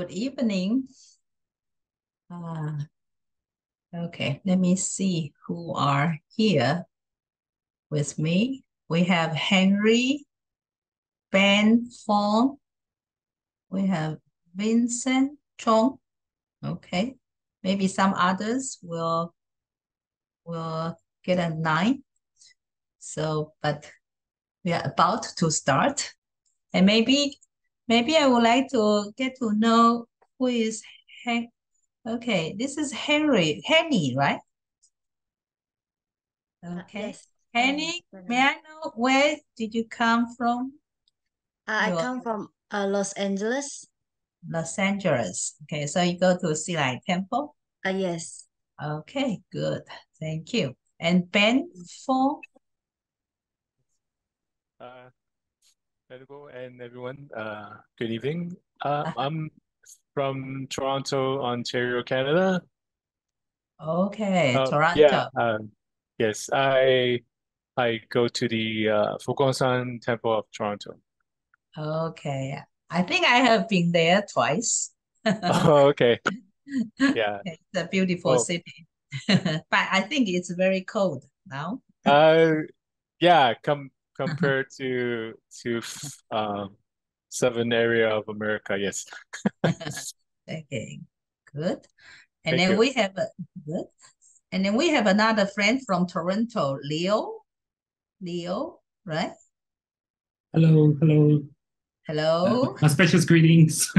Good evening. Okay, let me see who are here with me. We have Henry, Ben Fong. We have Vincent Chong. Okay, maybe some others will get a 9. So, but we are about to start, and maybe I would like to get to know who is Hen. Okay, this is Henny, right? Okay. Yes. Henny, may I know where did you come from? I You're come from Los Angeles. Los Angeles. Okay, so you go to Silai Temple. Yes. Okay, good. Thank you. And Ben Fong. Uh, Hello and everyone. Good evening. Uh, I'm from Toronto, Ontario, Canada. Okay, Yeah. Toronto. Yes, I go to the FoGuangHuB Temple of Toronto. Okay. I think I have been there twice. Oh, okay. Yeah. It's a beautiful Oh, city. But I think it's very cold now. uh, yeah. Compared to southern area of America. Yes. Okay, good. And Thank then you. we have good. And then we have another friend from Toronto, Leo. Leo, right? Hello, hello. Hello. Auspicious greetings.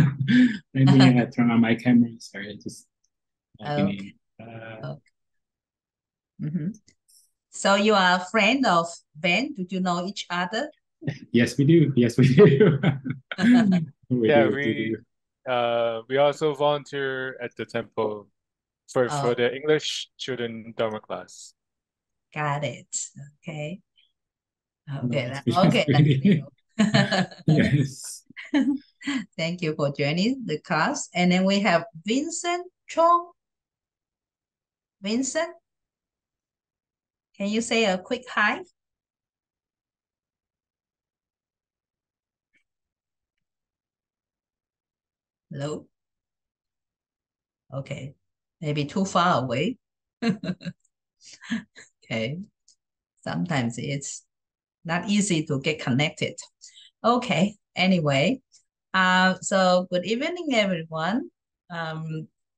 Let me turn on my camera. Sorry, I just give Okay. me. Okay. So you are a friend of Ben. Do you know each other? Yes, we do. Yes, we do. we Yeah, do. We do. we also volunteer at the temple for Oh, the English children Dharma class. got it. Okay. No, Okay. auspicious Okay. That's greeting. Leo. Yes. Thank you for joining the class. And then we have Vincent Chong. Vincent, can you say a quick hi? Hello. Okay. Maybe too far away. Okay. Sometimes it's not easy to get connected. Okay. Anyway, so good evening, everyone.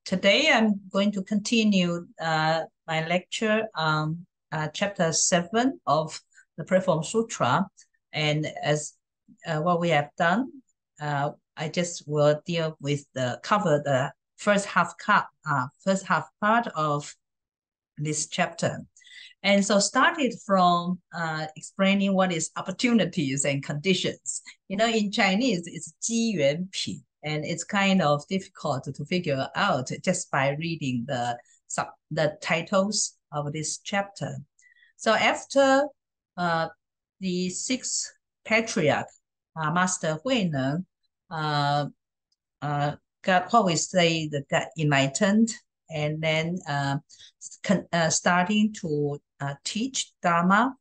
Today I'm going to continue my lecture on chapter 7 of the Platform Sutra. And as what we have done, I just will cover the first half part of this chapter. And so started from explaining what is opportunities and conditions. You know, in Chinese, it's 机缘品, and it's kind of difficult to figure out just by reading the titles of this chapter. So after the sixth patriarch, Master Huineng, got what we say that got enlightened, and then starting to teach Dharma.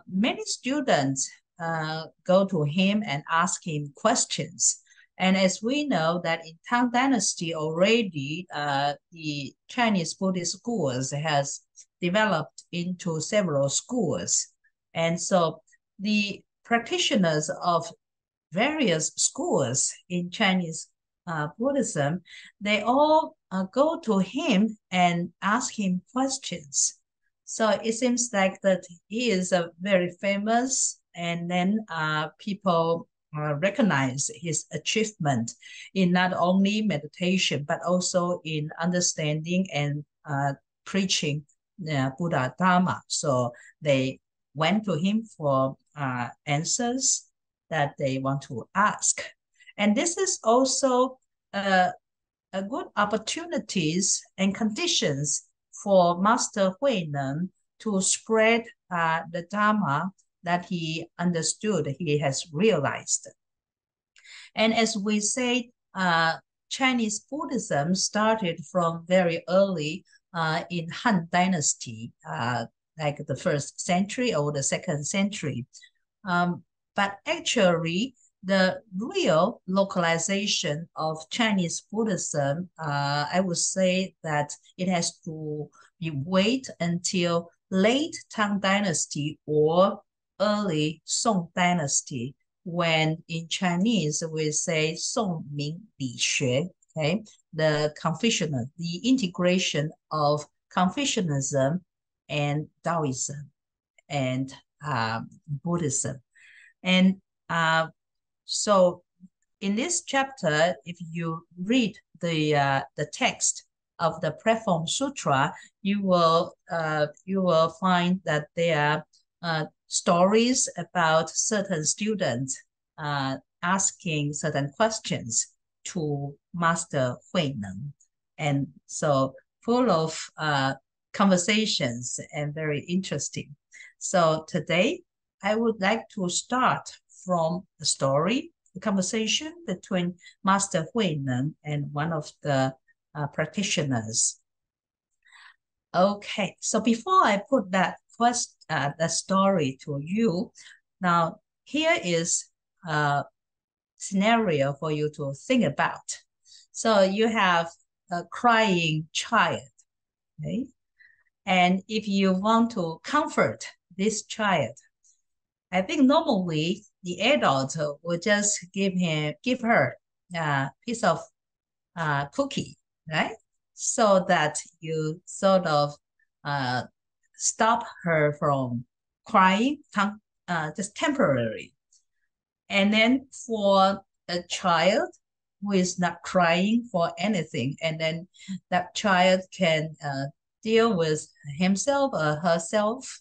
Many students go to him and ask him questions. And as we know that in Tang Dynasty already, the Chinese Buddhist schools has developed into several schools. And so the practitioners of various schools in Chinese Buddhism, they all go to him and ask him questions. So it seems like that he is a very famous, and then people recognize his achievement in not only meditation, but also in understanding and preaching Buddha Dharma. So they went to him for answers that they want to ask. And this is also a good opportunities and conditions for Master Huineng to spread the Dharma that he understood, he has realized. And as we say, Chinese Buddhism started from very early in Han Dynasty, like the 1st century or the 2nd century. But actually, the real localization of Chinese Buddhism, I would say that it has to be wait until late Tang Dynasty or early Song Dynasty, when in Chinese we say Song Ming Li Xue, okay, the integration of Confucianism and Taoism and Buddhism. And so in this chapter, if you read the text of the Platform Sutra, you will find that there are stories about certain students asking certain questions to Master Huineng, and so full of conversations and very interesting. So today I would like to start from the story, the conversation between Master Huineng and one of the practitioners. Okay, so before I put that story to you, now here is a scenario for you to think about. So you have a crying child, okay? And if you want to comfort this child, I think normally the adult will just give her a piece of cookie, right? So that you sort of stop her from crying, just temporarily. And then for a child who is not crying for anything, and then that child can deal with himself or herself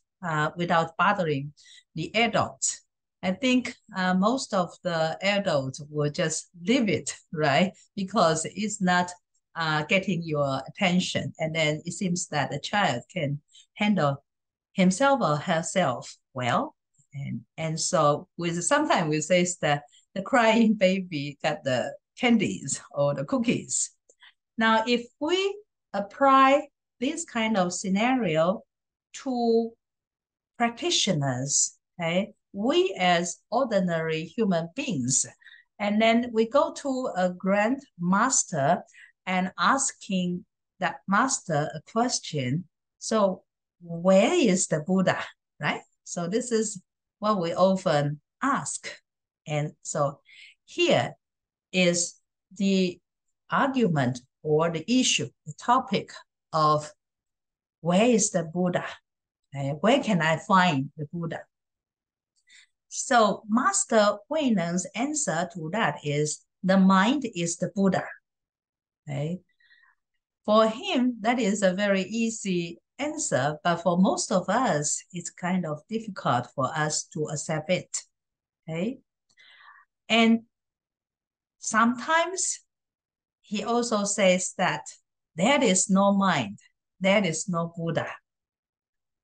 without bothering the adult. I think most of the adults will just leave it, right? Because it's not getting your attention. And then it seems that the child can handle himself or herself well. And so sometimes we say that the crying baby got the candies or the cookies. Now, if we apply this kind of scenario to practitioners, okay, we as ordinary human beings, and then we go to a grand master and asking that master a question. So where is the Buddha, right? So this is what we often ask. And so here is the argument or the issue, the topic of where is the Buddha? Where can I find the Buddha? So Master Huineng's answer to that is the mind is the Buddha. Okay? For him, that is a very easy answer, but for most of us, it's kind of difficult for us to accept it. Okay? And sometimes he also says that there is no mind, there is no Buddha.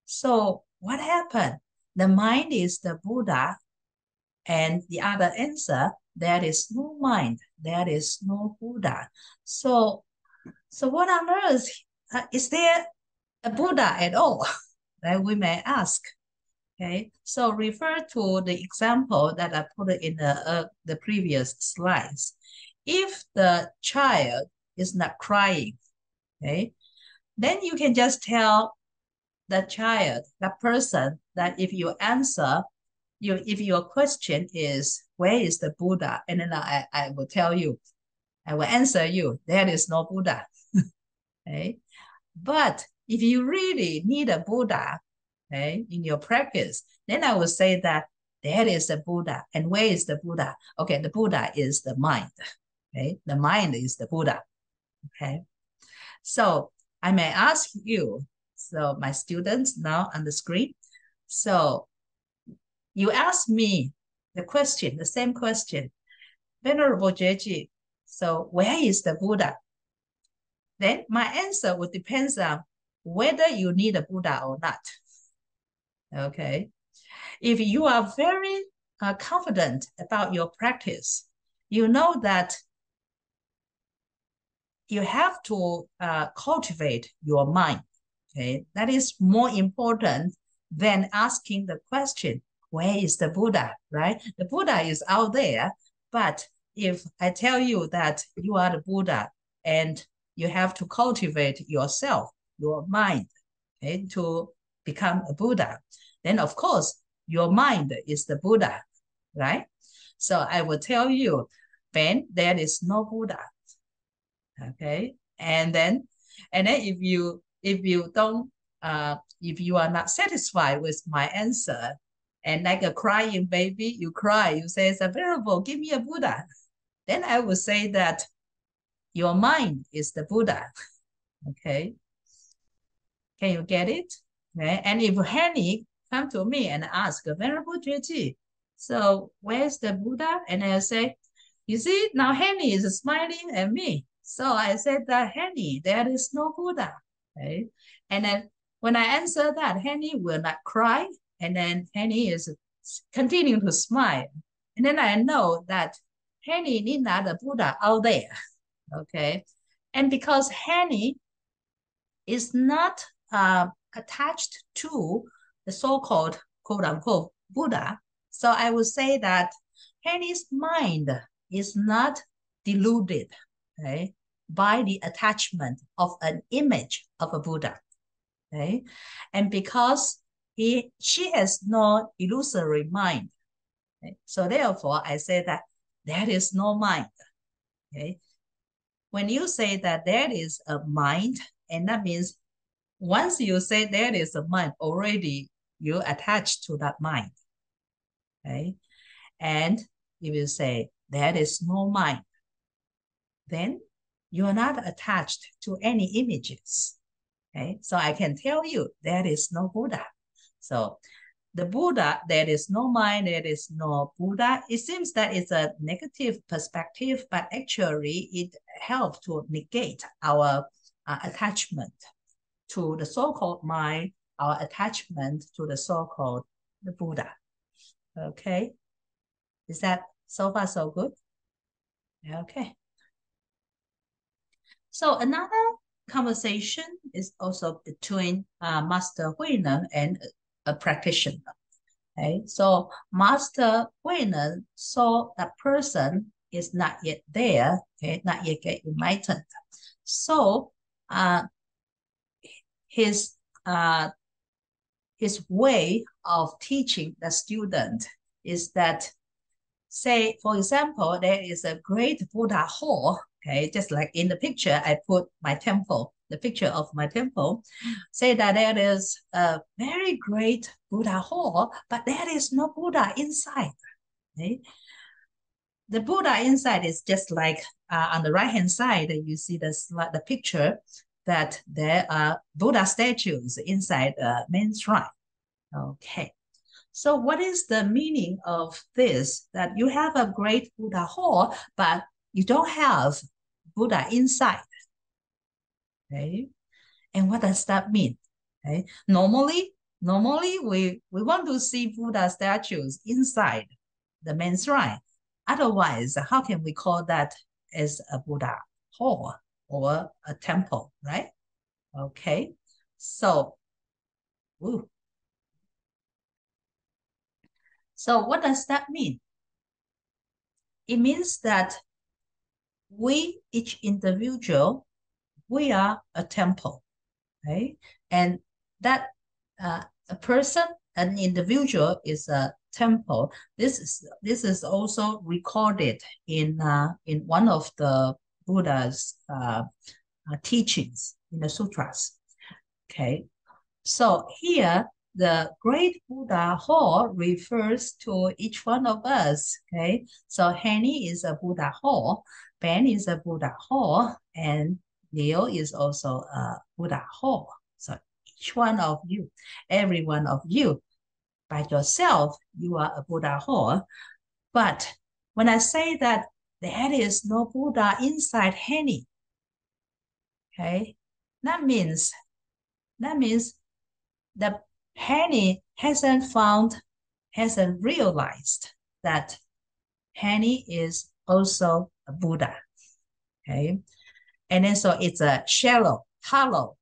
So what happened? The mind is the Buddha, and the other answer, there is no mind, there is no Buddha. So what on earth, is there a Buddha at all? That we may ask. Okay, so refer to the example that I put in the previous slides. If the child is not crying, okay, then you can just tell the child, that person, that if you answer, if your question is, where is the Buddha? And then I will tell you, I will answer you, there is no Buddha. Okay? But if you really need a Buddha, okay, in your practice, then I will say that there is a Buddha. And where is the Buddha? Okay, the Buddha is the mind. Okay, the mind is the Buddha. Okay, so I may ask you, so my students now on the screen, so you ask me the question, the same question, Venerable Jeji, so where is the Buddha? Then my answer would depend on whether you need a Buddha or not. Okay, if you are very confident about your practice, you know that you have to cultivate your mind. Okay, that is more important than asking the question, where is the Buddha, right? The Buddha is out there, But if I tell you that you are the Buddha and you have to cultivate yourself, your mind, okay, to become a Buddha, then of course your mind is the Buddha, right? So I will tell you, Ben, there is no Buddha. Okay. And then if you don't if you are not satisfied with my answer, and like a crying baby, you cry, you say, it's available, give me a Buddha. Then I will say that your mind is the Buddha. Okay. Can you get it? Okay. And if Henny come to me and ask, Venerable Juji, so where's the Buddha? And I say, you see, now Henny is smiling at me. So I said that, Henny, there is no Buddha. Okay. And then when I answer that, Henny will not cry. And then Henny is continuing to smile. And then I know that Henny need not a Buddha out there. Okay. And because Henny is not attached to the so-called quote-unquote Buddha, so I would say that Henny's mind is not deluded, okay, by the attachment of an image of a Buddha. Okay? And because she has no illusory mind, okay? So therefore I say that there is no mind. Okay? When you say that there is a mind, and that means once you say there is a mind, already you attach to that mind. Okay? And if you say there is no mind, then you are not attached to any images. Okay? So I can tell you there is no Buddha. So the Buddha, there is no mind, there is no Buddha. It seems that it's a negative perspective, but actually it helps to negate our attachment to the so-called mind, our attachment to the so-called the Buddha. Okay? Is that so far so good? Okay. So another conversation is also between Master Huineng and a practitioner. Okay, so Master Huineng saw that person is not yet there, okay, not yet get enlightened. So his way of teaching the student is that, say, for example, there is a great Buddha hall, okay, just like in the picture, I put my temple, the picture of my temple, say that there is a very great Buddha hall, but there is no Buddha inside, okay? The Buddha inside is just like on the right-hand side, you see the picture that there are Buddha statues inside the main shrine, okay? So what is the meaning of this? That you have a great Buddha hall, but you don't have Buddha inside. Okay. And what does that mean? Okay. Normally we want to see Buddha statues inside the main shrine. Otherwise, how can we call that as a Buddha hall or a temple, right? Okay. So, ooh. So what does that mean? It means that we, each individual, we are a temple, right? And that a person, an individual is a temple. This is also recorded in one of the Buddha's teachings in the sutras. Okay, so here the great Buddha hall refers to each one of us. Okay, so Henny is a Buddha hall, Ben is a Buddha hall, and Leo is also a Buddha hall. So each one of you, every one of you, by yourself, you are a Buddha hall. But when I say that there is no Buddha inside Henny, okay, that means that Henny hasn't realized that Henny is also a Buddha. Okay, and then so it's a shallow, hollow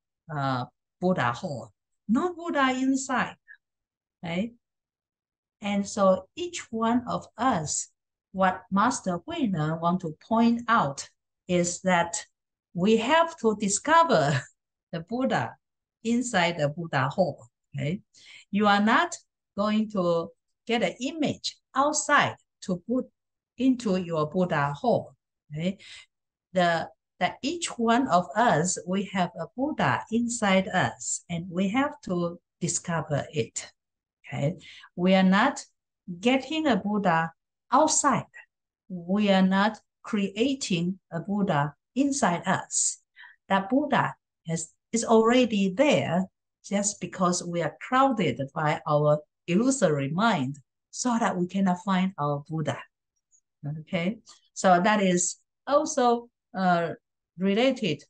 Buddha hall, no Buddha inside. Okay, and so each one of us what Master Huinan want to point out is that we have to discover the Buddha inside the Buddha hall. Okay, you are not going to get an image outside to put into your Buddha hall. Okay, that each one of us, we have a Buddha inside us, and we have to discover it. Okay, we are not getting a Buddha outside. We are not creating a Buddha inside us. That Buddha is already there, just because we are crowded by our illusory mind, so that we cannot find our Buddha. Okay, so that is also related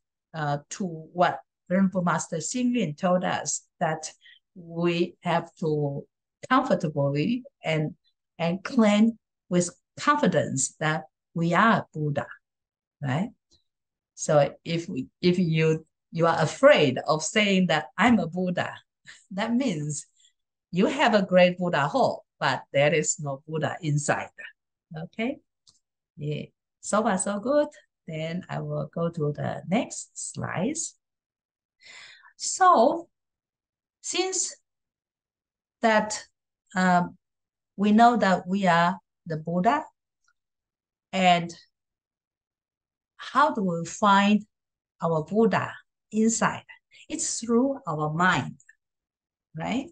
to what Rinpoche Master Xing told us, that we have to comfortably and claim with confidence that we are Buddha, right? So if you are afraid of saying that I'm a Buddha, that means you have a great Buddha hall, but there is no Buddha inside. Okay, yeah, so far so good. Then I will go to the next slides. So since that we know that we are the Buddha, and how do we find our Buddha inside? It's through our mind, right?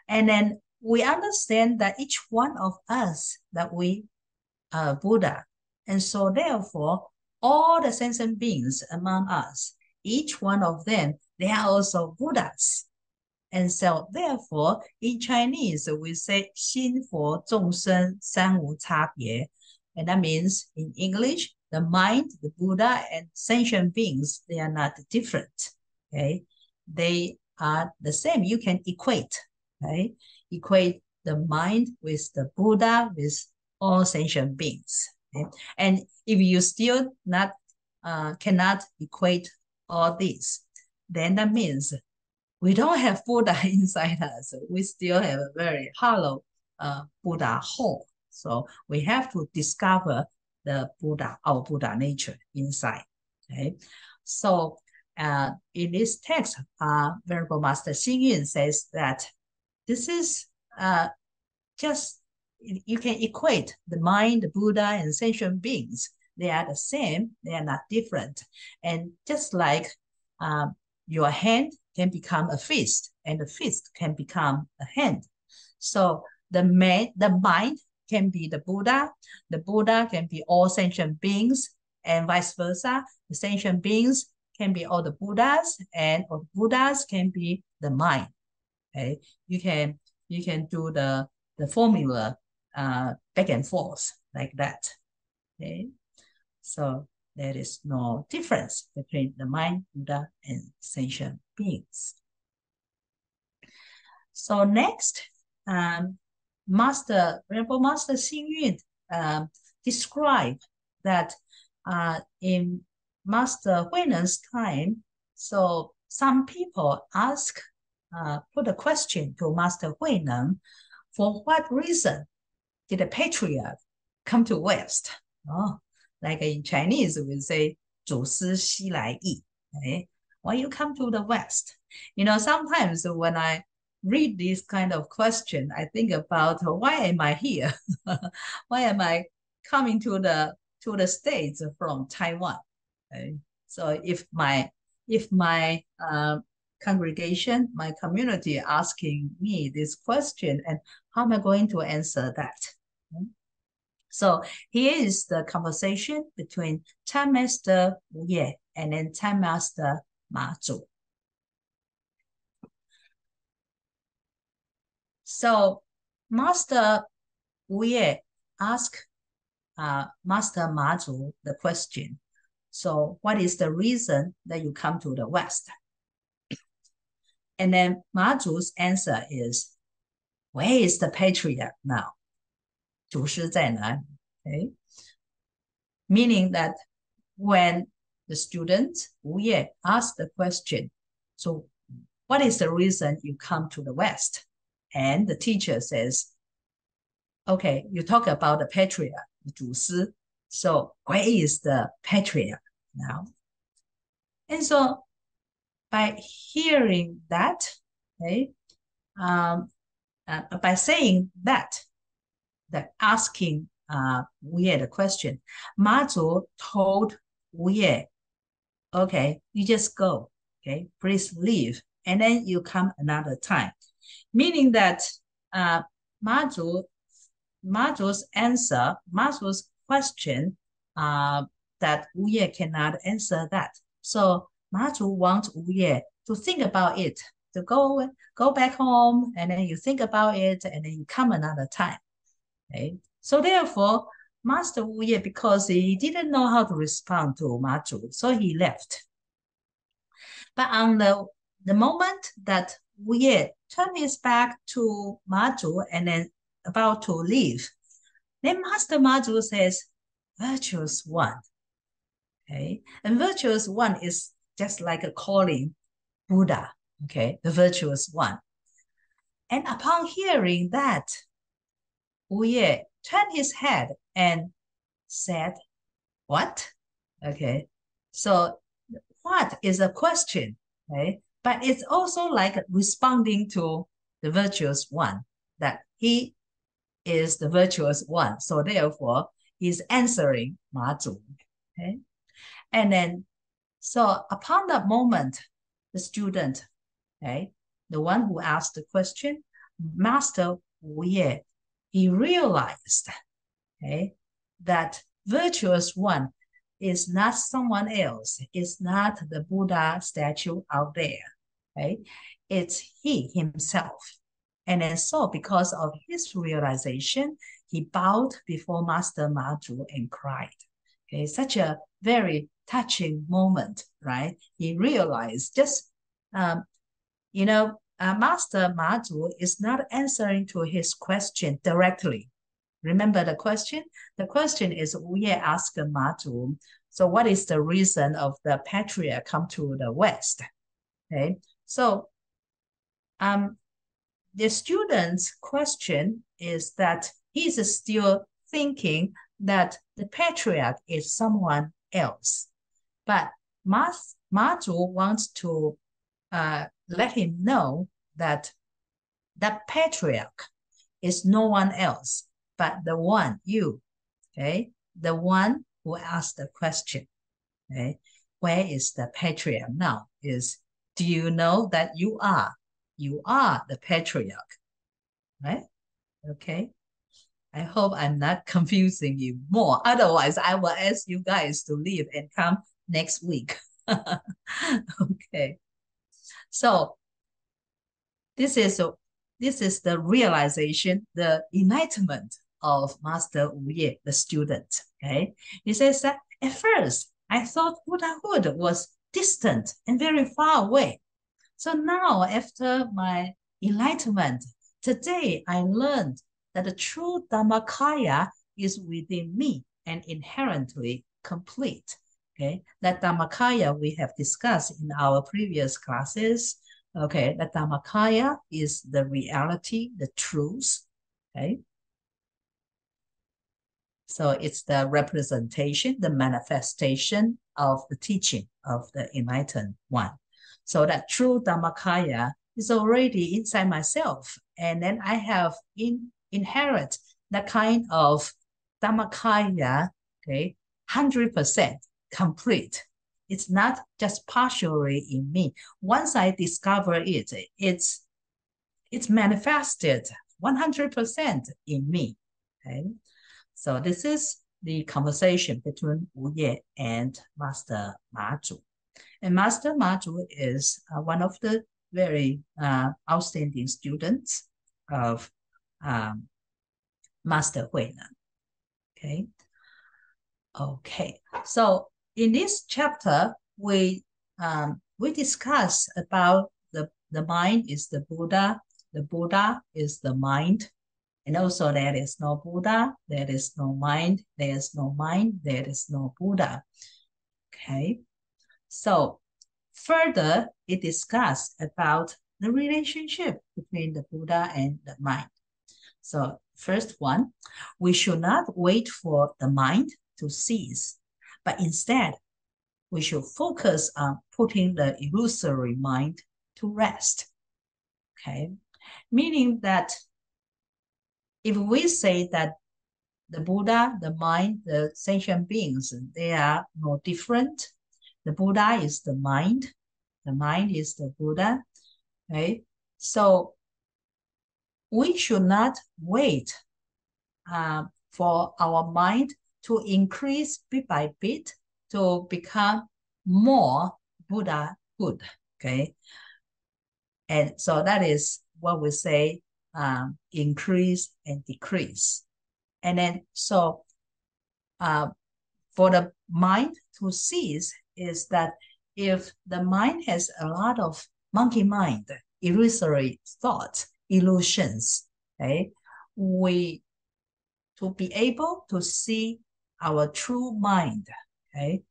And then we understand that each one of us, that we are Buddha. And so therefore, all the sentient beings among us, each one of them, they are also Buddhas. And so therefore, in Chinese, we say 心佛众生三无差别. And that means in English, the mind, the Buddha, and sentient beings, they are not different. Okay, they are the same. You can equate, right? Equate the mind with the Buddha, with all sentient beings. Okay? And if you still not cannot equate all this, then that means we don't have Buddha inside us. We still have a very hollow Buddha hole. So we have to discover the Buddha, our Buddha nature inside. Okay, so in this text, Venerable Master Xing Yun says that this is just, you can equate the mind, the Buddha, and sentient beings. They are the same, they are not different. And just like your hand can become a fist, and the fist can become a hand. So the mind can be the Buddha can be all sentient beings, and vice versa. The sentient beings can be all the Buddhas, and all the Buddhas can be the mind. Okay, you can do the formula back and forth like that. Okay, so there is no difference between the mind, Buddha, and sentient beings. So next, Rinpoche Master Xing Yun described that in Master Huinen's time, so some people put a question to Master Huinen, for what reason did the patriarch come to West? Oh, like in Chinese, we say, 祖师西来意. Okay? Why you come to the West? You know, sometimes when I read this kind of question, I think about, why am I here? Why am I coming to the States from Taiwan? Okay? So if my congregation, my community asking me this question, and how am I going to answer that? Okay? So here is the conversation between Time Master Wu Ye and then Time Master Ma Zhu. So Master Wu Ye asked Master Ma Zhu the question, so what is the reason that you come to the West? And then Ma Zhu's answer is, where is the patriarch now? 祖师在哪里? Okay, meaning that when the student Wu Ye asked the question, so what is the reason you come to the West? And the teacher says, okay, you talk about the patriarch. the 祖师. So where is the patriarch now? And so by hearing that, okay, by saying that asking Wu Ye the question, Ma Zu told Wu Ye, okay, you just go, okay, please leave, and then you come another time. Meaning that Ma Zu's answer, Ma Zu's question, that Wu Ye cannot answer that. So Ma Zu wants Wu Ye to think about it, to go back home, and then you think about it, and then you come another time. Okay. So therefore, Master Wu Ye, because he didn't know how to respond to Ma Zu, so he left. But on the moment that Wu Ye turned his back to Ma Zu and then about to leave, then Master Ma Zu says, virtuous one. Okay, and virtuous one is just like a calling Buddha, okay, the virtuous one. And upon hearing that, Wu Ye turned his head and said, what? Okay, so what is a question, okay? But it's also like responding to the virtuous one, that he is the virtuous one. So therefore, he's answering Ma Zu, okay? And then, so upon that moment, the student, okay, the one who asked the question, Master Wu Ye, he realized, okay, that virtuous one is not someone else. It's not the Buddha statue out there, okay? It's he himself. And then so because of his realization, he bowed before Master Ma Zu and cried. Okay, such a very touching moment, right? He realized just, Master Ma Zu is not answering to his question directly. Remember the question? The question is, Wu Ye asked Ma Zu, so what is the reason of the patriarch come to the West? Okay, so the student's question is that he's still thinking that the patriarch is someone else. But Ma Zu wants to let him know that the patriarch is no one else but the one, you, okay? The one who asked the question, okay? Where is the patriarch now? Do you know that you are the patriarch, right? Okay. I hope I'm not confusing you more. Otherwise, I will ask you guys to leave and come next week. Okay. So this is the realization, the enlightenment of Master Wu Ye, the student. Okay. He says that at first, I thought Buddhahood was distant and very far away. So now, after my enlightenment, today I learned that the true Dhammakaya is within me and inherently complete. Okay, that Dhammakaya we have discussed in our previous classes. Okay, that Dhammakaya is the reality, the truth. Okay, so it's the representation, the manifestation of the teaching of the enlightened one. So that true Dhammakaya is already inside myself. And then I have inherit that kind of Dhammakaya, okay, 100% complete. It's not just partially in me. Once I discover it, it's manifested 100% in me. Okay, so this is the conversation between Wu Ye and Master Ma Zu. And Master Ma Zu is one of the very outstanding students of Master Huinan. Okay. So in this chapter, we discuss about the mind is the Buddha is the mind, and also there is no Buddha, there is no mind, there is no mind, there is no Buddha. Okay. So further, it discussed about the relationship between the Buddha and the mind. So first one, we should not wait for the mind to cease, but instead, we should focus on putting the illusory mind to rest. Okay, meaning that if we say that the Buddha, the mind, the sentient beings, they are no different. The Buddha is the mind is the Buddha. Okay, so we should not wait for our mind to increase bit by bit to become more Buddhahood. Okay, and so that is what we say, increase and decrease. And then so for the mind to cease is that if the mind has a lot of monkey mind, illusory thoughts, illusions, okay, to be able to see our true mind, okay,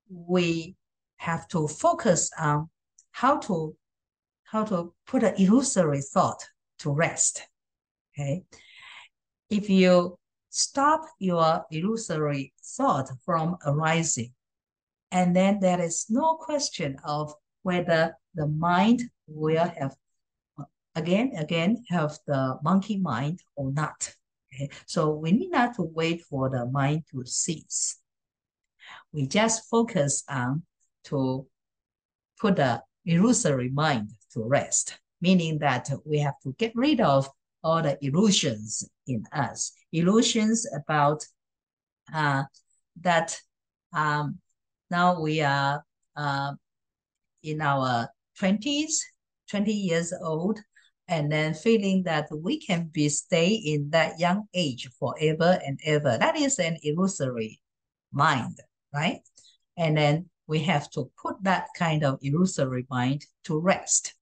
we have to focus on how to put an illusory thought to rest. Okay, if you stop your illusory thought from arising, and then there is no question of whether the mind will have again have the monkey mind or not. Okay, so we need not to wait for the mind to cease. We just focus on to put the illusory mind to rest, meaning that we have to get rid of all the illusions in us. Illusions about that now we are in our 20s, 20 years old, and then feeling that we can stay in that young age forever and ever. That is an illusory mind, right? And then we have to put that kind of illusory mind to rest.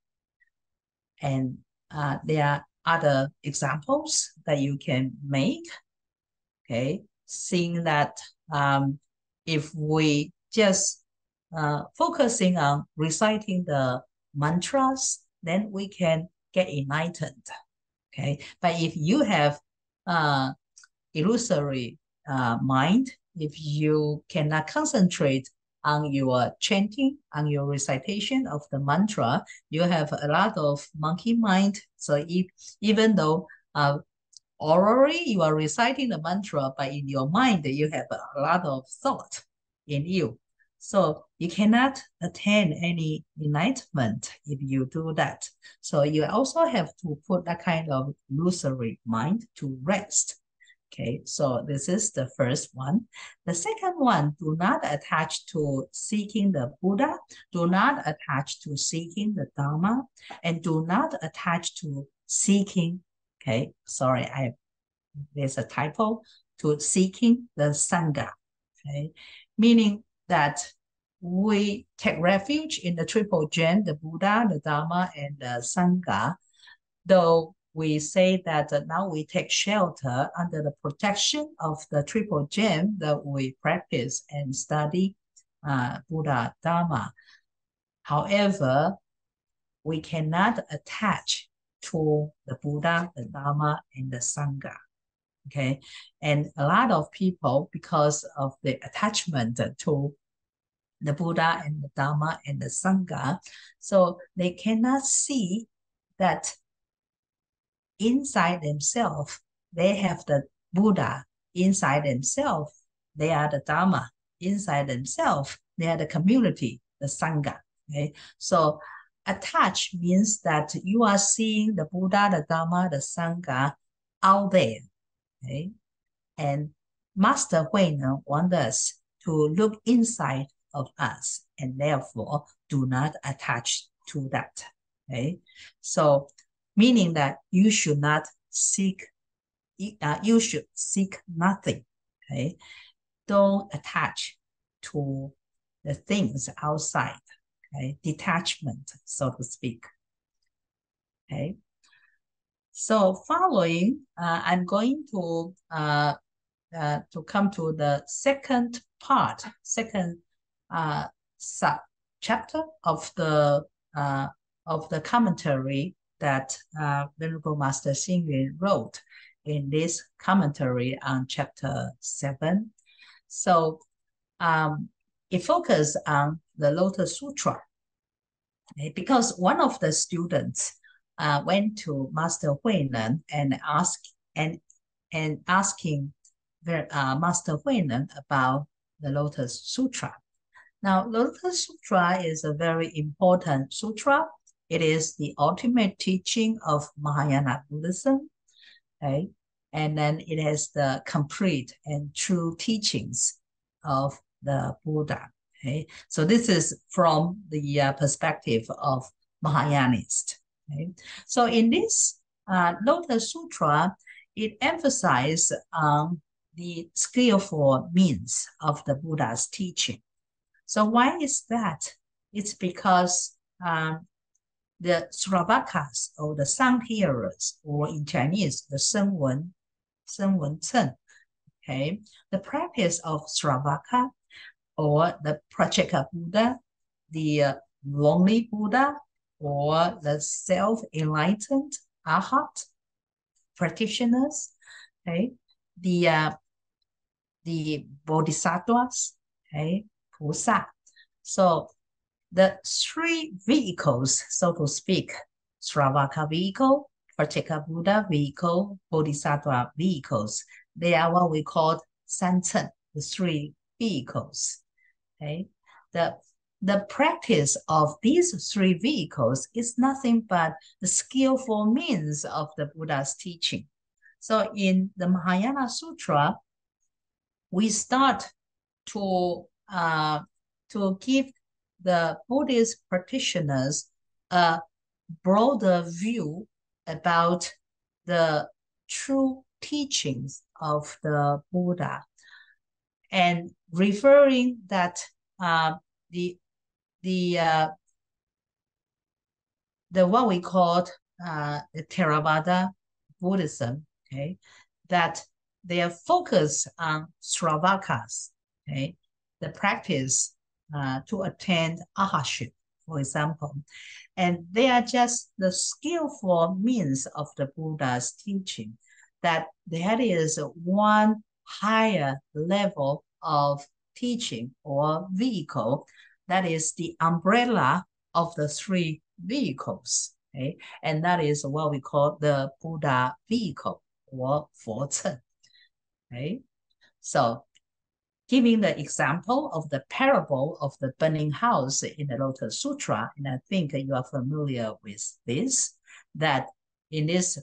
And there are other examples that you can make, okay? Seeing that if we just focusing on reciting the mantras, then we can get enlightened, okay? But if you have illusory mind, if you cannot concentrate on your chanting, on your recitation of the mantra, you have a lot of monkey mind. So even though orally you are reciting the mantra, but in your mind you have a lot of thought in you. So you cannot attain any enlightenment if you do that. So you also have to put that kind of illusory mind to rest. Okay, so this is the first one. The second one, do not attach to seeking the Buddha, do not attach to seeking the Dharma, and do not attach to seeking, okay, sorry, there's a typo, to seeking the Sangha, okay, meaning that we take refuge in the Triple Gem, the Buddha, the Dharma, and the Sangha, though we say that now we take shelter under the protection of the Triple Gem that we practice and study Buddha, Dharma. However, we cannot attach to the Buddha, the Dharma, and the Sangha. Okay, and a lot of people, because of the attachment to the Buddha and the Dharma and the Sangha, so they cannot see that inside themselves, they have the Buddha. Inside themselves, they are the Dharma. Inside themselves, they are the community, the Sangha. Okay, so attach means that you are seeing the Buddha, the Dharma, the Sangha out there. Okay, and Master Huineng wants us to look inside of us, and therefore do not attach to that. Okay, so meaning that you should not seek, you should seek nothing. Okay, don't attach to the things outside. Okay, detachment, so to speak. Okay, so following, I'm going to come to the second part, second sub chapter of the commentary that Venerable Master Xing wrote in this commentary on chapter 7. So it focused on the Lotus Sutra, okay? Because one of the students went to Master Huinan and asking Master Huinan about the Lotus Sutra. Now, Lotus Sutra is a very important sutra. It is the ultimate teaching of Mahayana Buddhism, okay? And then it has the complete and true teachings of the Buddha, okay? So this is from the perspective of Mahayanist, okay? So in this Lotus Sutra, it emphasizes the skillful means of the Buddha's teaching. So why is that? It's because the Sravakas, or the sound hearers, or in Chinese, the Sen Wen Cen, okay? The practice of Sravaka, or the Pratyeka Buddha, the lonely Buddha, or the self-enlightened Arhat practitioners, okay? The Bodhisattvas, okay? Pusa. So the three vehicles, so to speak, Sravaka vehicle, Pratyeka Buddha vehicle, Bodhisattva vehicles, they are what we call Sancen, the three vehicles. Okay, the practice of these three vehicles is nothing but the skillful means of the Buddha's teaching. So in the Mahayana Sutra, we start to give the Buddhist practitioners a broader view about the true teachings of the Buddha, and referring that the what we call the Theravada Buddhism, okay, that they are focused on Sravakas, okay, the practice to attain arhatship, for example. And they are just the skillful means of the Buddha's teaching, that there is one higher level of teaching or vehicle that is the umbrella of the three vehicles, okay? And that is what we call the Buddha vehicle, or FoCen, okay? So giving the example of the parable of the burning house in the Lotus Sutra, and I think you are familiar with this, that in this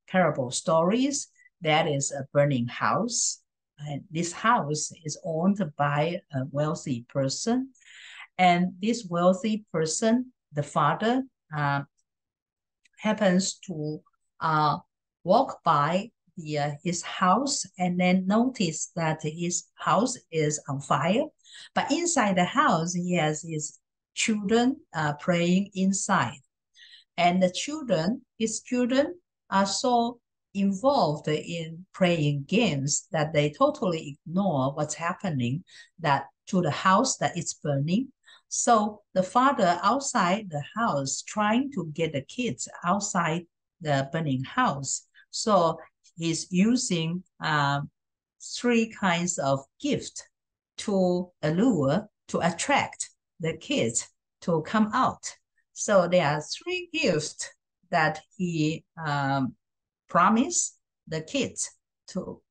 parable stories, there is a burning house, and this house is owned by a wealthy person, and this wealthy person, the father, happens to walk by his house, and then notice that his house is on fire. But inside the house, he has his children playing inside. And his children are so involved in playing games that they totally ignore what's happening to the house that is burning. So the father outside the house trying to get the kids outside the burning house. So he's using three kinds of gift to attract the kids to come out. So there are three gifts that he promised the kids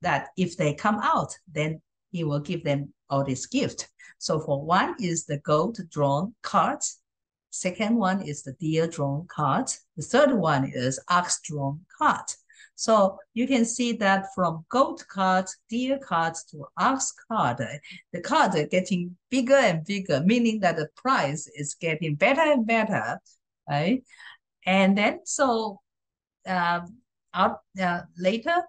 that if they come out, then he will give them all this gift. So for one is the gold drawn cards. Second one is the deer drawn card. The third one is ox drawn card. So you can see that from gold cards, deer cards to ox card, the cards are getting bigger and bigger, meaning that the price is getting better and better, right? And then so later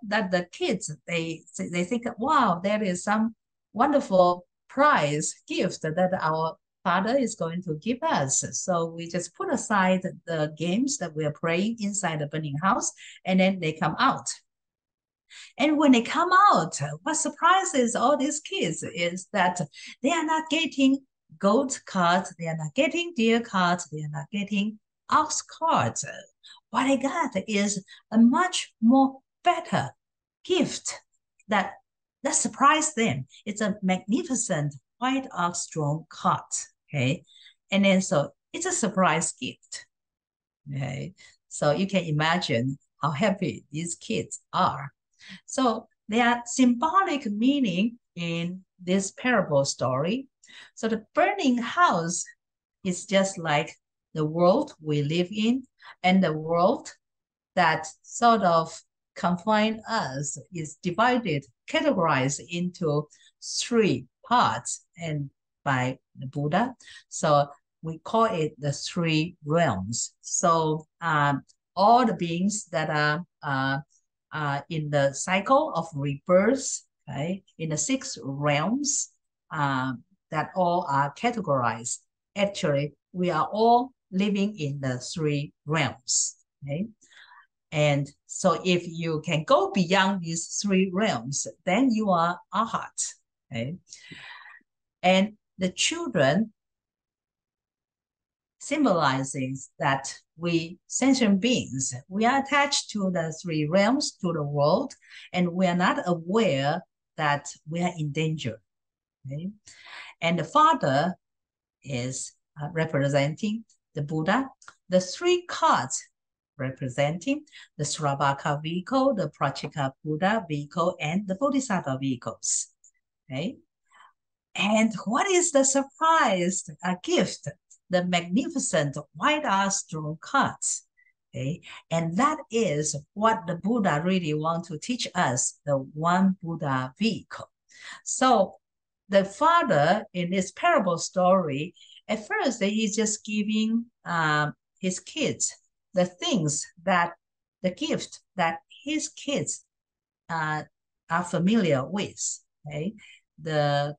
that the kids, they think, wow, there is some wonderful prize gift that our father is going to give us. So we just put aside the games that we are playing inside the burning house, and then they come out. And when they come out, what surprises all these kids is that they are not getting gold cards, they are not getting deer cards, they are not getting ox cart, what I got is a much more better gift that surprised them. It's a magnificent white ox drawn cart. Okay. And then so it's a surprise gift. Okay. So you can imagine how happy these kids are. So there are symbolic meaning in this parable story. So the burning house is just like the world we live in, and the world that sort of confine us is divided, categorized into three parts and by the Buddha. So we call it the three realms. So all the beings that are in the cycle of rebirth, okay, in the six realms, that all are categorized. Actually, we are all living in the three realms. Okay? And so if you can go beyond these three realms, then you are Arhat. Okay? And the children symbolizing that we sentient beings, we are attached to the three realms, to the world, and we are not aware that we are in danger. Okay? And the father is representing the Buddha. The three cards representing the Sravaka vehicle, the Prachika Buddha vehicle, and the Bodhisattva vehicles. Okay? And what is the surprise gift? The magnificent white ox drawn cards. Okay? And that is what the Buddha really wants to teach us, the one Buddha vehicle. So the father in this parable story, at first he's just giving his kids the things that, the gift that his kids are familiar with. Okay? The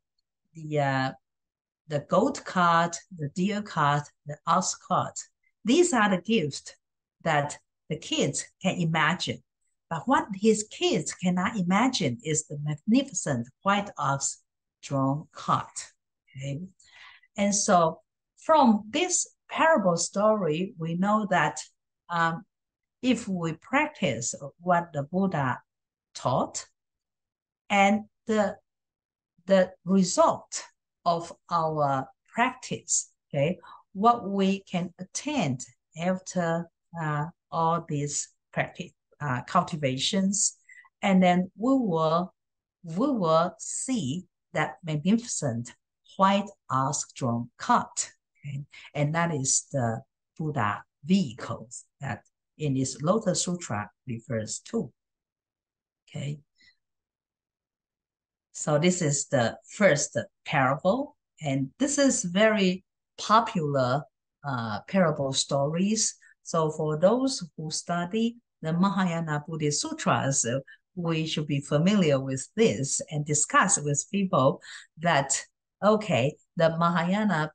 goat cart, the deer cart, the ox cart. These are the gifts that the kids can imagine. But what his kids cannot imagine is the magnificent white ox drawn cart. Okay? And so from this parable story, we know that if we practice what the Buddha taught, and the result of our practice, okay, what we can attain after all these practice cultivations, and then we will see that magnificent white ox drawn cart, okay? And that is the Buddha vehicles that in this Lotus Sutra refers to. Okay. So this is the first parable, and this is very popular parable stories. So for those who study the Mahayana Buddhist Sutras, we should be familiar with this and discuss with people that, okay, the Mahayana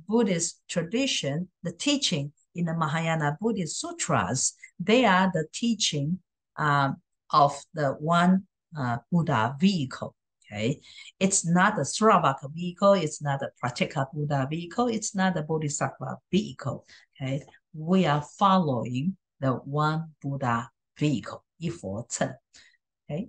Buddhist tradition, the teaching in the Mahayana Buddhist Sutras, they are the teaching of the one Buddha vehicle. Okay, it's not the Sravaka vehicle, it's not the Prachika Buddha vehicle, it's not the Bodhisattva vehicle. Okay, we are following the one Buddha vehicle, Okay.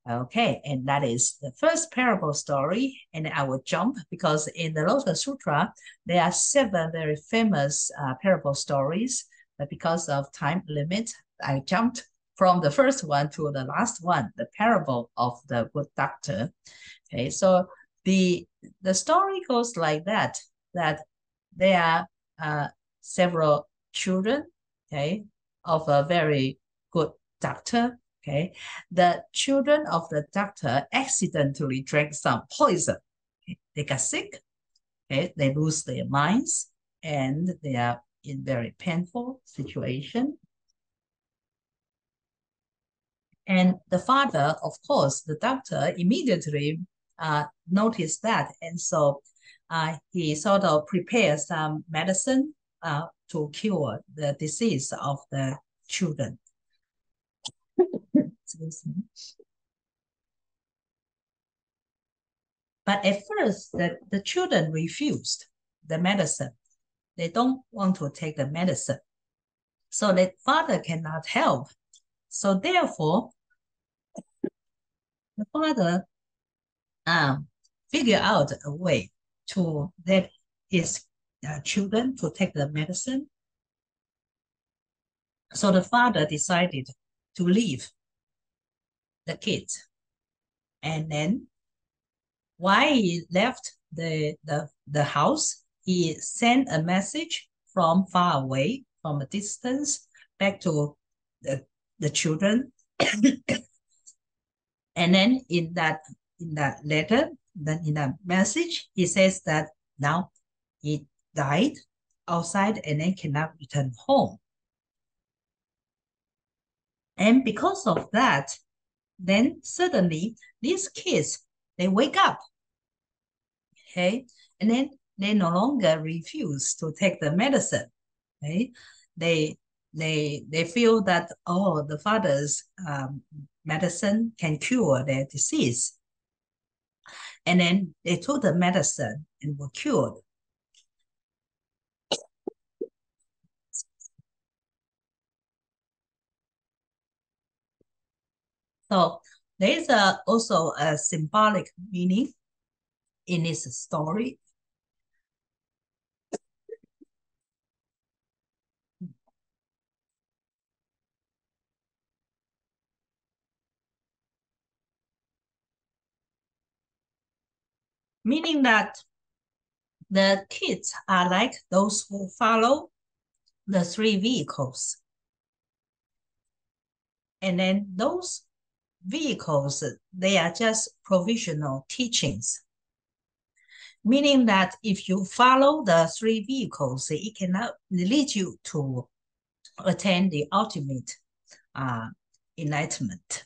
Okay, and that is the first parable story. And I will jump because in the Lotus Sutra, there are 7 very famous parable stories. But because of time limit, I jumped from the first one to the last one, the parable of the good doctor. Okay, so the story goes like that there are several children, okay, of a very good doctor. Okay, the children of the doctor accidentally drank some poison. Okay? They got sick. Okay, they lose their minds, and they are in very painful situation. And the father, of course, the doctor immediately noticed that, and so he sort of prepared some medicine to cure the disease of the children. Excuse me. But at first, the children refused the medicine. they don't want to take the medicine. So the father cannot help. So therefore, the father figure out a way to let his children to take the medicine. So the father decided to leave the kids. And then while he left the house, he sent a message from far away, from a distance, back to the children. And then in that letter, then in that message, he says that now he died outside and then cannot return home. And because of that, then suddenly these kids, they wake up, okay? And then they no longer refuse to take the medicine, okay? They feel that, oh, the father's medicine can cure their disease. And then they took the medicine and were cured. So there is also a symbolic meaning in this story. Meaning that the kids are like those who follow the 3 vehicles. And then those vehicles, they are just provisional teachings. Meaning that if you follow the 3 vehicles, it cannot lead you to attain the ultimate enlightenment.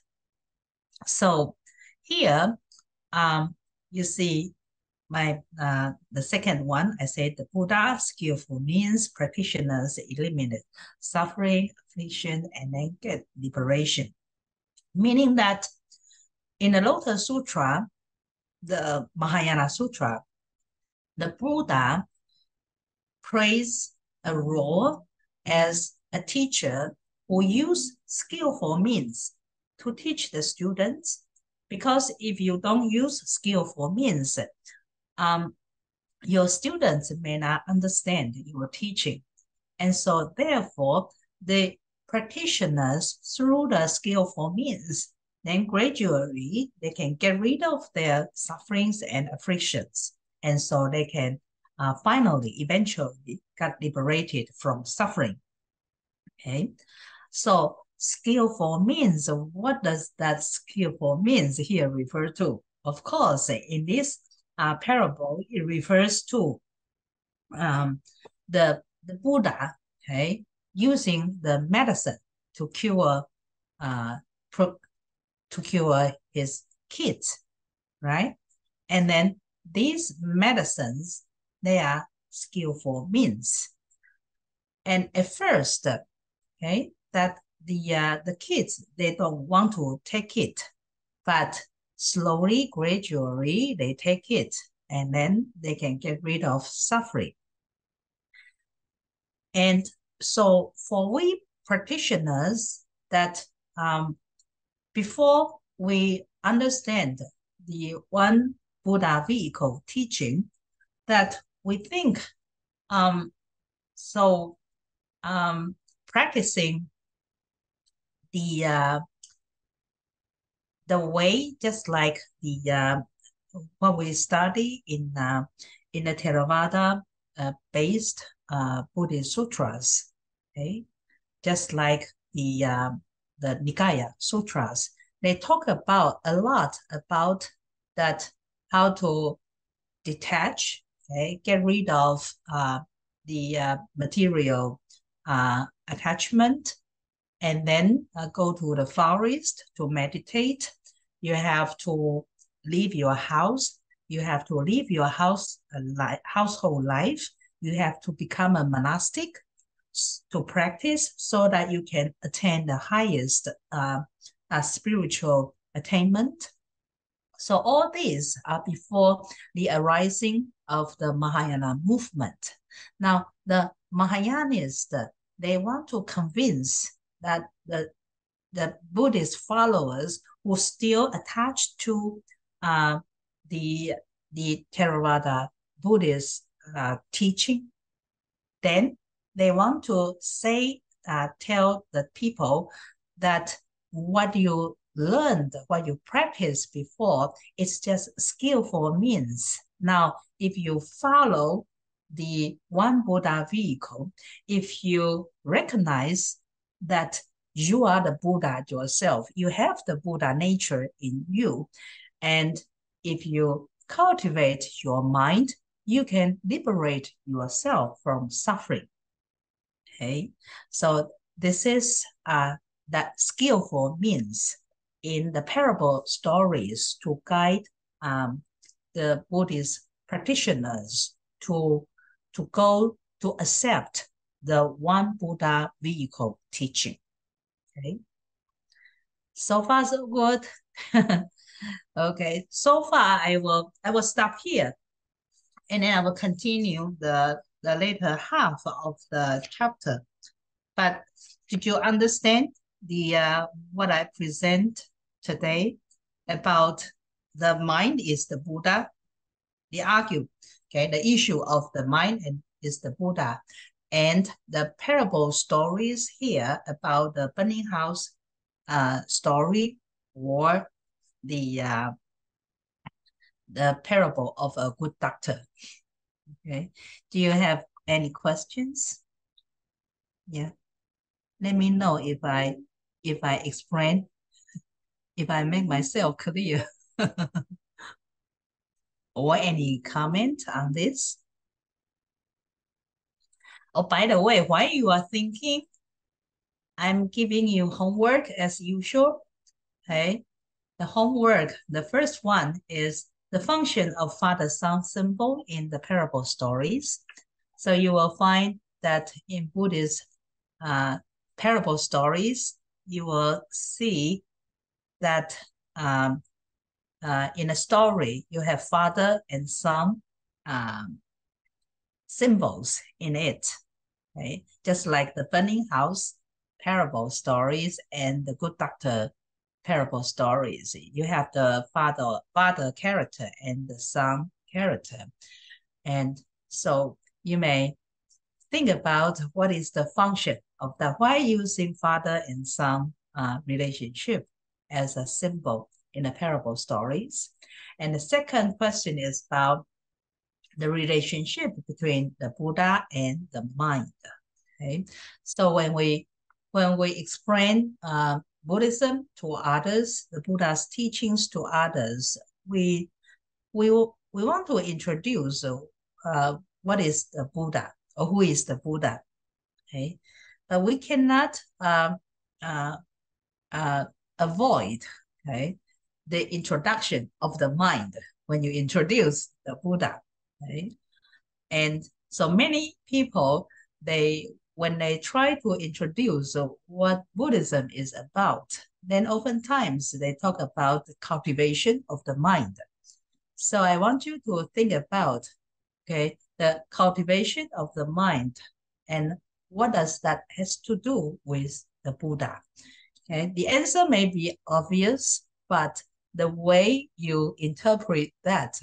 So here, you see the second one, I said the Buddha skillful means practitioners eliminate suffering, affliction, and then get liberation. Meaning that in the Lotus Sutra, the Mahayana Sutra, the Buddha plays a role as a teacher who use skillful means to teach the students. Because if you don't use skillful means, your students may not understand your teaching. And so therefore, the practitioners, through the skillful means, then gradually they can get rid of their sufferings and afflictions. And so they can finally, eventually get liberated from suffering. Okay, so skillful means, what does that skillful means here refer to? Of course, in this parable, it refers to the Buddha, okay, using the medicine to cure his kids, right? And then these medicines, they are skillful means. And at first, okay, that the kids, they don't want to take it, but slowly, gradually, they take it, and then they can get rid of suffering. And so for we practitioners, that before we understand the one Buddha vehicle teaching, that we think practicing the way, just like the what we study in the Theravada based Buddhist sutras, okay, just like the Nikaya sutras, they talk about a lot about that, how to detach, okay, get rid of the material attachment, and then go to the forest to meditate. You have to leave your house. You have to leave your household life. You have to become a monastic to practice so that you can attain the highest spiritual attainment. So all these are before the arising of the Mahayana movement. Now, the Mahayanists, they want to convince that the Buddhist followers who still attached to the Theravada Buddhist teaching, then they want to tell the people that what you learned, what you practiced before, it's just skillful means. Now, if you follow the one Buddha vehicle, if you recognize that you are the Buddha yourself, you have the Buddha nature in you, and if you cultivate your mind, you can liberate yourself from suffering. Okay, so this is that skillful means in the parable stories to guide the Buddhist practitioners to go to accept the one Buddha vehicle teaching. Okay, so far so good. Okay, so far I will stop here, and then I will continue the later half of the chapter. But did you understand the what I present today about the mind is the Buddha? The issue of the mind is the Buddha, and the parable stories here about the burning house story, or the parable of a good doctor. Okay, do you have any questions? Yeah, let me know if I explain, if I make myself clear. Or any comment on this? Oh, by the way, while you are thinking, I'm giving you homework as usual. Okay, the homework, the first one is the function of father-son symbol in the parable stories. So you will find that in Buddhist parable stories, you will see that in a story, you have father and son symbols in it. Okay? Just like the burning house parable stories and the good doctor parable stories. You have the father character and the son character. And so you may think about what is the function of that. Why using father and son relationship as a symbol in the parable stories? And the second question is about the relationship between the Buddha and the mind. Okay, so when we explain Buddhism to others, the Buddha's teachings to others, we want to introduce what is the Buddha, or who is the Buddha. Okay, but we cannot avoid, okay, the introduction of the mind when you introduce the Buddha. Okay, and so many people, when they try to introduce what Buddhism is about, then oftentimes they talk about the cultivation of the mind. So I want you to think about, okay, the cultivation of the mind, and what does that has to do with the Buddha? Okay, the answer may be obvious, but the way you interpret that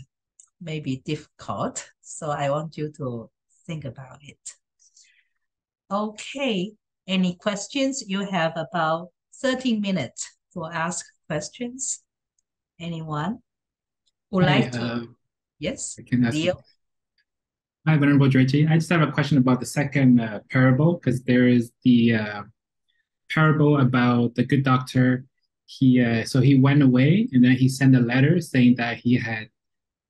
may be difficult. So I want you to think about it. Okay, any questions? You have about 30 minutes to ask questions. Anyone would like to? Yes, I can ask you. Leo? Hi, Venerable Joichi. I just have a question about the second parable, because there is the parable about the good doctor. So he went away, and then he sent a letter saying that he had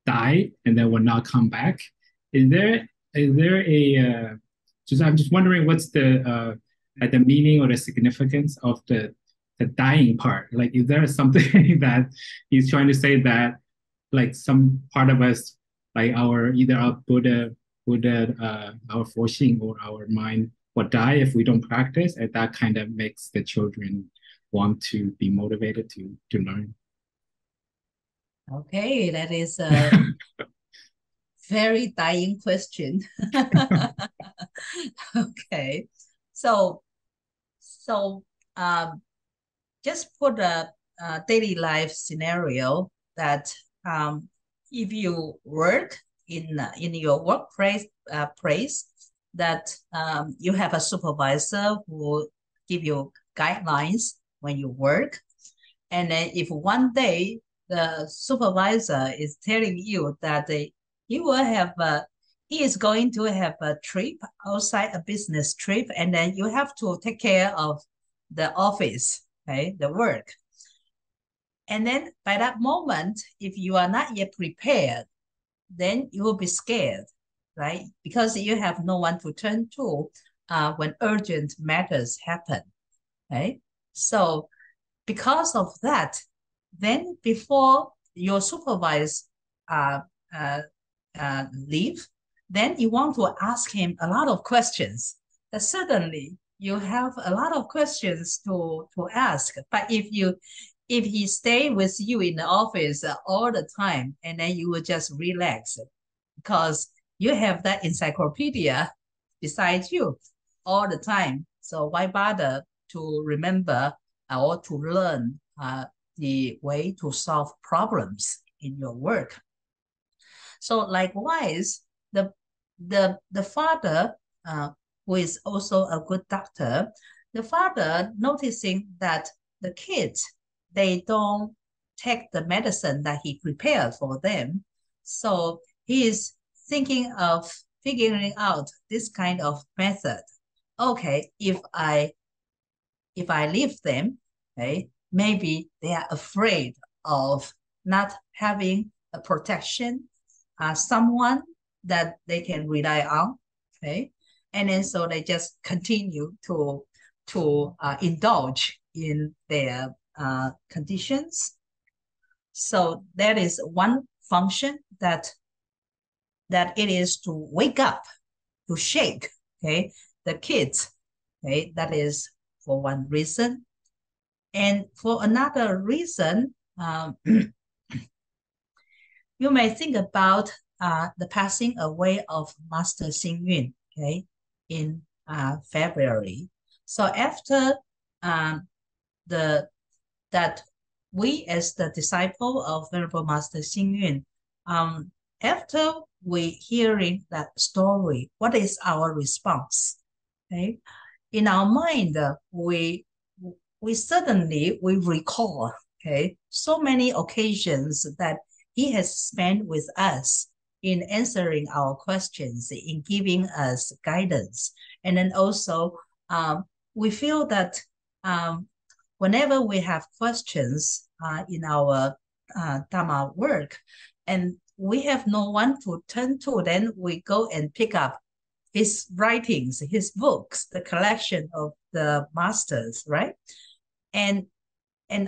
died and then will not come back. Is there a I'm just wondering what's the meaning or the significance of the dying part? Like, is there something that he's trying to say, that like some part of us, like either our Buddha, our forcing or our mind will die if we don't practice, and that kind of makes the children want to be motivated to learn. Okay, that is a very dying question. Okay, so just put a daily life scenario that if you work in your workplace place, that you have a supervisor who give you guidelines when you work, and then if one day the supervisor is telling you that he is going to have a trip outside, a business trip, and then you have to take care of the office, okay, the work. And then by that moment, if you are not yet prepared, then you will be scared, right? Because you have no one to turn to when urgent matters happen, right? So because of that, then before your supervisor leave, then you want to ask him a lot of questions. That suddenly you have a lot of questions to ask. But if he stay with you in the office all the time, and then you will just relax because you have that encyclopedia beside you all the time. So why bother to remember or to learn the way to solve problems in your work? So likewise, the father, who is also a good doctor, the father noticing that the kids, they don't take the medicine that he prepared for them. So he is thinking of figuring out this kind of method. Okay, if I leave them, okay, maybe they are afraid of not having a protection, someone that they can rely on, okay, and then so they just continue to indulge in their conditions. So that is one function that it is to wake up, to shake, okay, the kids, okay, that is for one reason. And for another reason, you may think about the passing away of Master Xing Yun, okay, in February. So after that we as the disciple of Venerable Master Xing Yun, after we hearing that story, what is our response? Okay, in our mind, we suddenly recall, okay, so many occasions that he has spent with us in answering our questions, in giving us guidance. And then also, we feel that whenever we have questions in our Dharma work, and we have no one to turn to, then we go and pick up his writings, his books, the collection of the masters, right? And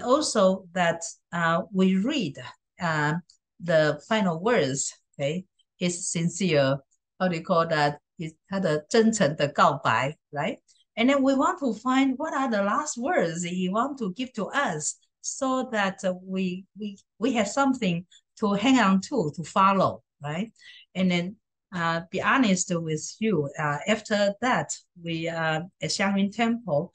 also that we read the final words, okay, his sincere, how do you call that?他的真诚的告白, right? And then we want to find what are the last words he want to give to us, so that we have something to hang on to follow, right? And then be honest with you, after that, we at Xiangyun Temple,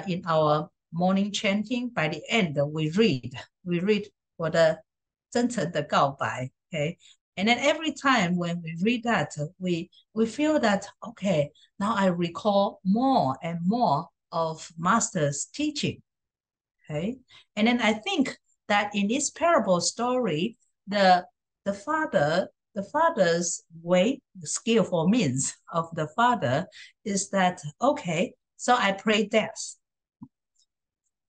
in our morning chanting, by the end, we read 我的真诚的告白, okay? And then every time when we read that, we feel that, okay, now I recall more and more of Master's teaching, okay? And then I think that in this parable story, the father's way, the skillful means of the father is that, okay, so I pray death.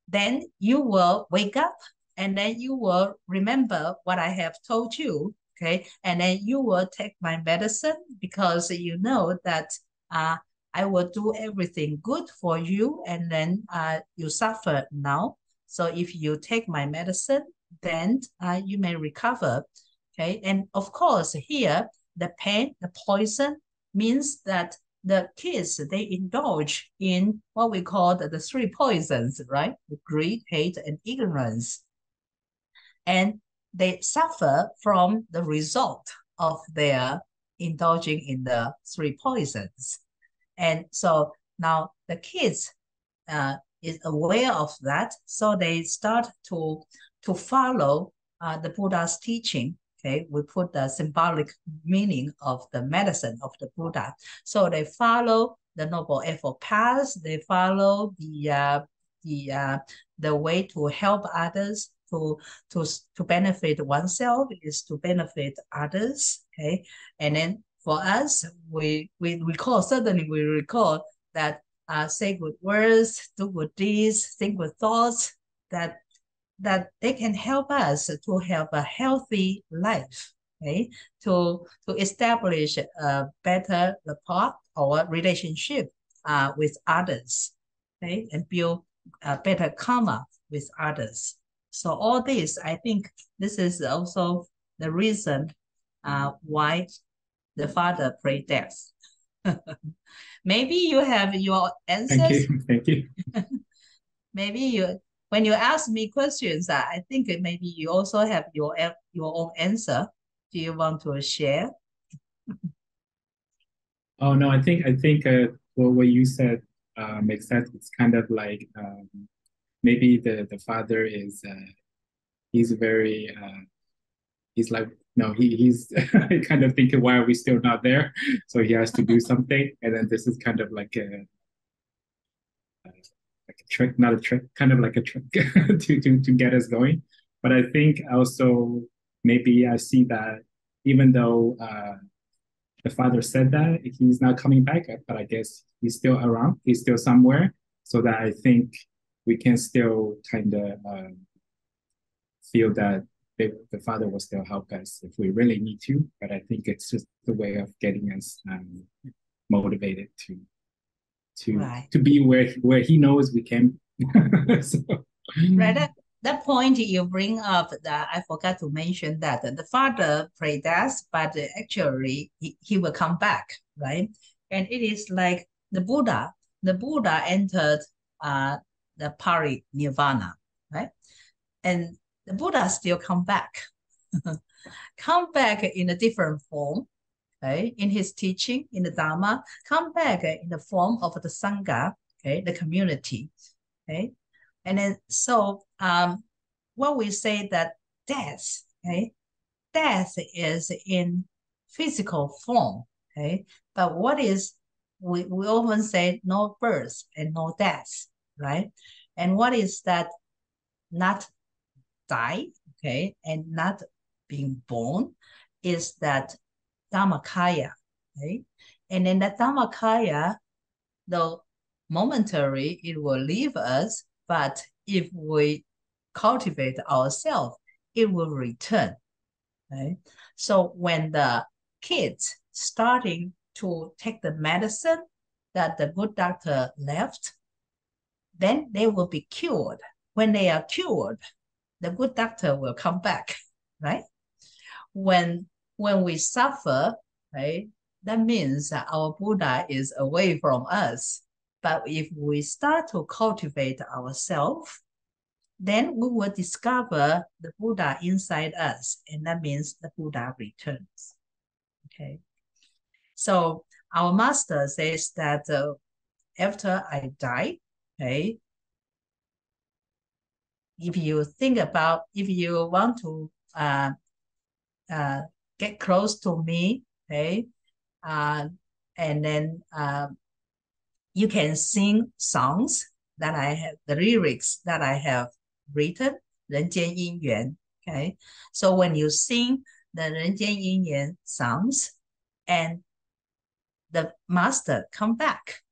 Then you will wake up, and then you will remember what I have told you, okay? And then you will take my medicine, because you know that I will do everything good for you, and then you suffer now. So if you take my medicine, then you may recover, okay? And of course, here, the pain, the poison, means that the kids, they indulge in what we call the three poisons, right? The greed, hate, and ignorance. And they suffer from the result of their indulging in the three poisons. And so now the kids is aware of that, so they start to follow the Buddha's teaching. Okay, we put the symbolic meaning of the medicine of the Buddha. So they follow the Noble Eightfold Paths. They follow the way to help others, to benefit oneself is to benefit others. Okay, and then for us, we recall, certainly we recall that say good words, do good deeds, think good thoughts, that they can help us to have a healthy life, okay? To establish a better rapport or relationship with others, okay? And build a better karma with others. So all this, I think this is also the reason why the father prayed death. Maybe you have your answers. Thank you. Maybe when you ask me questions, I think maybe you also have your own answer. Do you want to share? Oh no, I think what you said makes sense. It's kind of like maybe the father is he's very he's like no he's kind of thinking, why are we still not there? So he has to do something, and then this is kind of like a trick, not a trick, kind of like a trick to get us going. But I think also maybe I see that even though the father said that he's not coming back, but I guess he's still around, he's still somewhere, so that I think we can still kind of feel that the father will still help us if we really need to. But I think it's just the way of getting us motivated to be where he knows we can. So. Right. That point you bring up, that I forgot to mention that the father prayed death, but actually he will come back, right? And it is like the Buddha entered the parinirvana, right? And the Buddha still come back, come back in a different form, okay? In his teaching, in the Dharma, come back in the form of the Sangha, okay, the community, okay? And then so when we say that death, okay, death is in physical form, okay? But what is, we often say no birth and no death, right? And what is that? Not die, okay, and not being born, is that Dhammakaya, okay? And then that Dhammakaya, though momentary, it will leave us, but if we cultivate ourselves, it will return, right? So when the kids starting to take the medicine that the good doctor left, then they will be cured. When they are cured, the good doctor will come back, right? When we suffer, right, that means that our Buddha is away from us. But if we start to cultivate ourselves, then we will discover the Buddha inside us, and that means the Buddha returns. Okay. So our master says that after I die, okay, if you think about, if you want to get close to me, okay, and then you can sing songs that I have, the lyrics that I have written, 人间姻缘, okay? So when you sing the 人间姻缘 songs, and the master come back,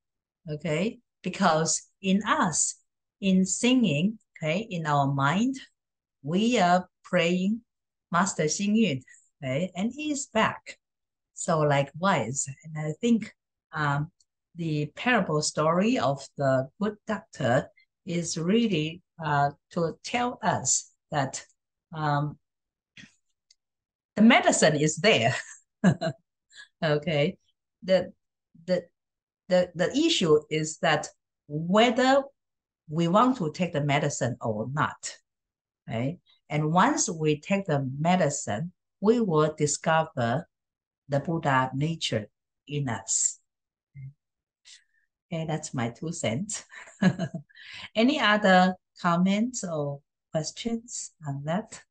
okay? Because in us, in singing, okay, in our mind, we are praying Master Xingyun, okay? And he is back. So likewise, and I think the parable story of the good doctor is really to tell us that the medicine is there. Okay, the issue is that whether we want to take the medicine or not, right? And once we take the medicine, we will discover the Buddha nature in us. Okay, that's my 2 cents. Any other comments or questions on that?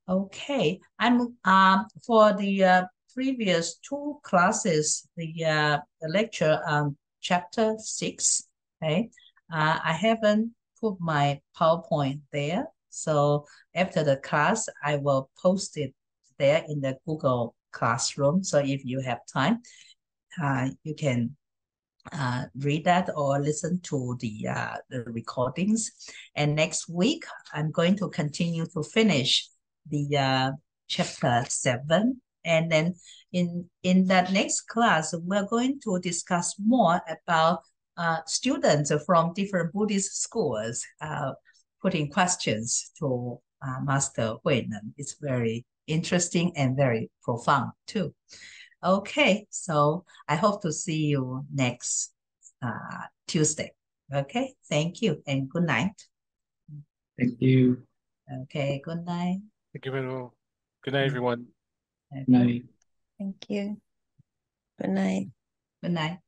Okay. I'm for the previous 2 classes, the lecture on chapter 6. Okay, I haven't put my PowerPoint there, so after the class, I will post it there in the Google Classroom. So if you have time, you can read that or listen to the recordings. And next week, I'm going to continue to finish the chapter 7. And then in that next class, we're going to discuss more about students from different Buddhist schools putting questions to Master Huinan. It's very interesting and very profound too. Okay, so I hope to see you next Tuesday. Okay, thank you and good night. Thank you. Okay, good night. Thank you, Venerable. Good night, everyone. Good night. Thank you. Good night. Good night.